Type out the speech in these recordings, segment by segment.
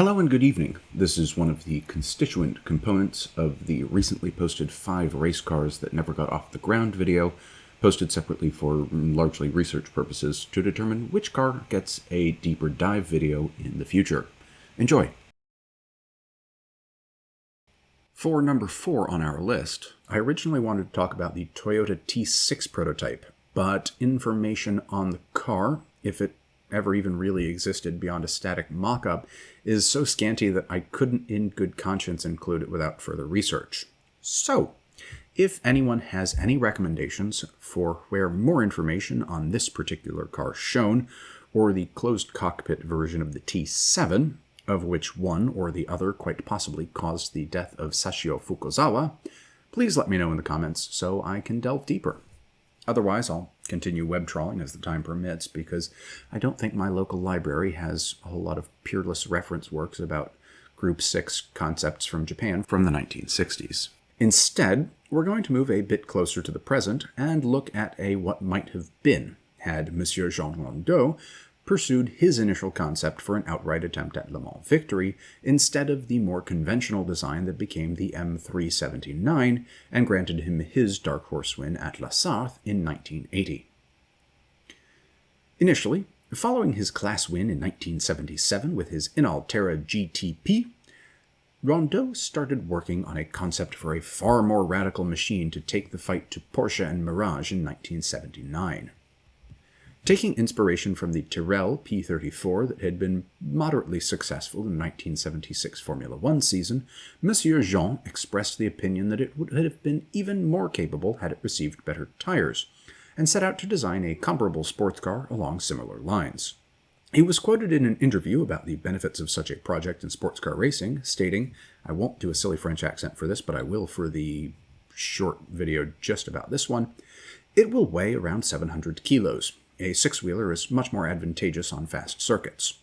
Hello and good evening. This is one of the constituent components of the recently posted 5 race cars that never got off the ground video, posted separately for largely research purposes to determine which car gets a deeper dive video in the future. Enjoy! For number 4 on our list, I originally wanted to talk about the Toyota T6 prototype, but information on the car, if it ever even really existed beyond a static mock-up, is so scanty that I couldn't in good conscience include it without further research. So, if anyone has any recommendations for where more information on this particular car shown, or the closed cockpit version of the T7, of which one or the other quite possibly caused the death of Sashio Fukuzawa, please let me know in the comments so I can delve deeper. Otherwise, I'll continue web trawling as the time permits, because I don't think my local library has a whole lot of peerless reference works about Group 6 concepts from Japan from the 1960s. Instead, we're going to move a bit closer to the present and look at a what might have been had Monsieur Jean Rondeau pursued his initial concept for an outright attempt at Le Mans victory instead of the more conventional design that became the M579 and granted him his dark horse win at La Sarthe in 1980. Initially, following his class win in 1977 with his Inaltera GTP, Rondeau started working on a concept for a far more radical machine to take the fight to Porsche and Mirage in 1979. Taking inspiration from the Tyrrell P34 that had been moderately successful in the 1976 Formula One season, Monsieur Jean expressed the opinion that it would have been even more capable had it received better tires, and set out to design a comparable sports car along similar lines. He was quoted in an interview about the benefits of such a project in sports car racing, stating, "I won't do a silly French accent for this, but I will for the short video just about this one. It will weigh around 700 kilos. A six-wheeler is much more advantageous on fast circuits.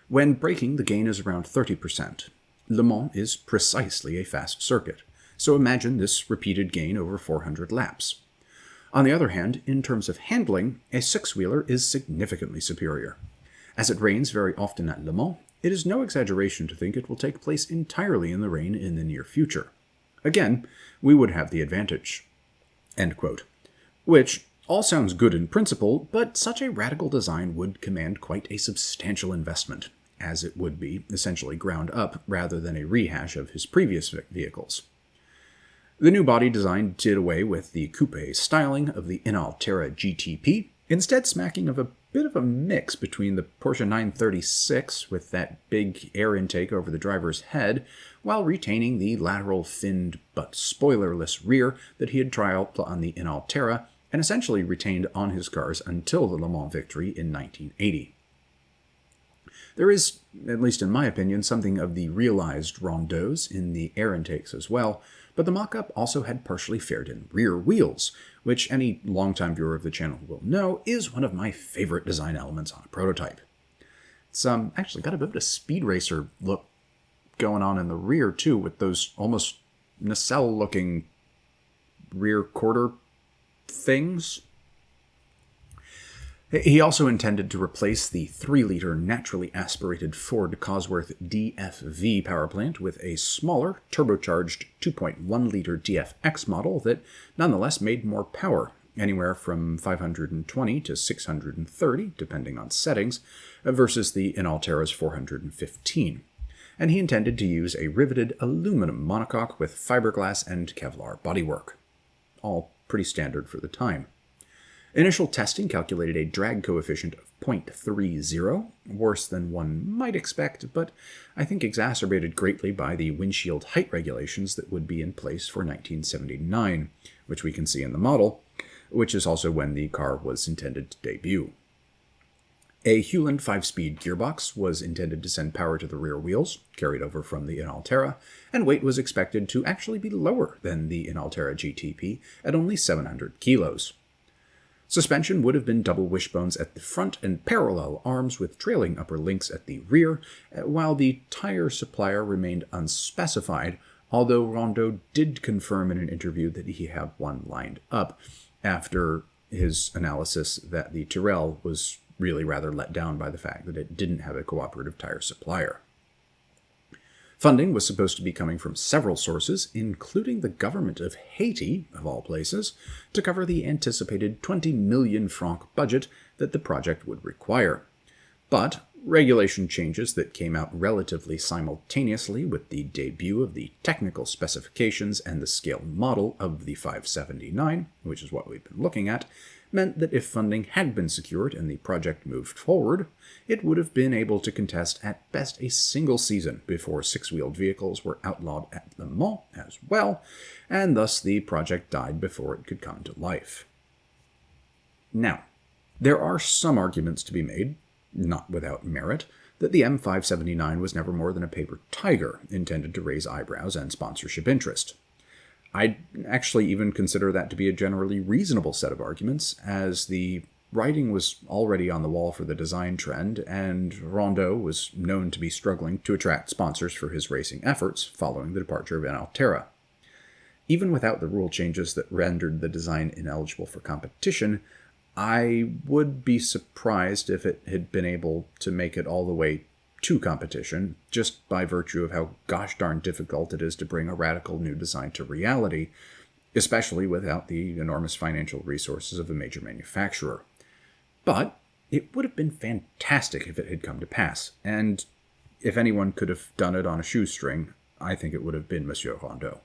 When braking, the gain is around 30%. Le Mans is precisely a fast circuit, so imagine this repeated gain over 400 laps. On the other hand, in terms of handling, a six-wheeler is significantly superior. As it rains very often at Le Mans, it is no exaggeration to think it will take place entirely in the rain in the near future. Again, we would have the advantage." End quote. Which all sounds good in principle, but such a radical design would command quite a substantial investment, as it would be essentially ground up rather than a rehash of his previous vehicles. The new body design did away with the coupe styling of the Inaltera GTP, instead smacking of a bit of a mix between the Porsche 936 with that big air intake over the driver's head, while retaining the lateral finned but spoilerless rear that he had trialed on the Inaltera and essentially retained on his cars until the Le Mans victory in 1980. There is, at least in my opinion, something of the realized Rondeaus in the air intakes as well, but the mock-up also had partially fared-in rear wheels, which any longtime viewer of the channel will know is one of my favorite design elements on a prototype. It's actually got a bit of a speed racer look going on in the rear too, with those almost nacelle-looking rear quarter things. He also intended to replace the 3-liter naturally aspirated Ford Cosworth DFV powerplant with a smaller, turbocharged 2.1-liter DFX model that nonetheless made more power, anywhere from 520 to 630, depending on settings, versus the Inaltera's 415. And he intended to use a riveted aluminum monocoque with fiberglass and Kevlar bodywork. All pretty standard for the time. Initial testing calculated a drag coefficient of 0.30, worse than one might expect, but I think exacerbated greatly by the windshield height regulations that would be in place for 1979, which we can see in the model, which is also when the car was intended to debut. A Hewland 5-speed gearbox was intended to send power to the rear wheels, carried over from the Inaltera, and weight was expected to actually be lower than the Inaltera GTP at only 700 kilos. Suspension would have been double wishbones at the front and parallel arms with trailing upper links at the rear, while the tire supplier remained unspecified, although Rondeau did confirm in an interview that he had one lined up after his analysis that the Tyrrell was really rather let down by the fact that it didn't have a cooperative tire supplier. Funding was supposed to be coming from several sources, including the government of Haiti, of all places, to cover the anticipated 20 million franc budget that the project would require. But regulation changes that came out relatively simultaneously with the debut of the technical specifications and the scale model of the 579, which is what we've been looking at, meant that if funding had been secured and the project moved forward, it would have been able to contest at best a single season before six-wheeled vehicles were outlawed at Le Mans as well, and thus the project died before it could come to life. Now, there are some arguments to be made, not without merit, that the M579 was never more than a paper tiger intended to raise eyebrows and sponsorship interest. I'd actually even consider that to be a generally reasonable set of arguments, as the writing was already on the wall for the design trend, and Rondeau was known to be struggling to attract sponsors for his racing efforts following the departure of Altera. Even without the rule changes that rendered the design ineligible for competition, I would be surprised if it had been able to make it all the way to competition, just by virtue of how gosh darn difficult it is to bring a radical new design to reality, especially without the enormous financial resources of a major manufacturer. But it would have been fantastic if it had come to pass, and if anyone could have done it on a shoestring, I think it would have been Monsieur Rondeau.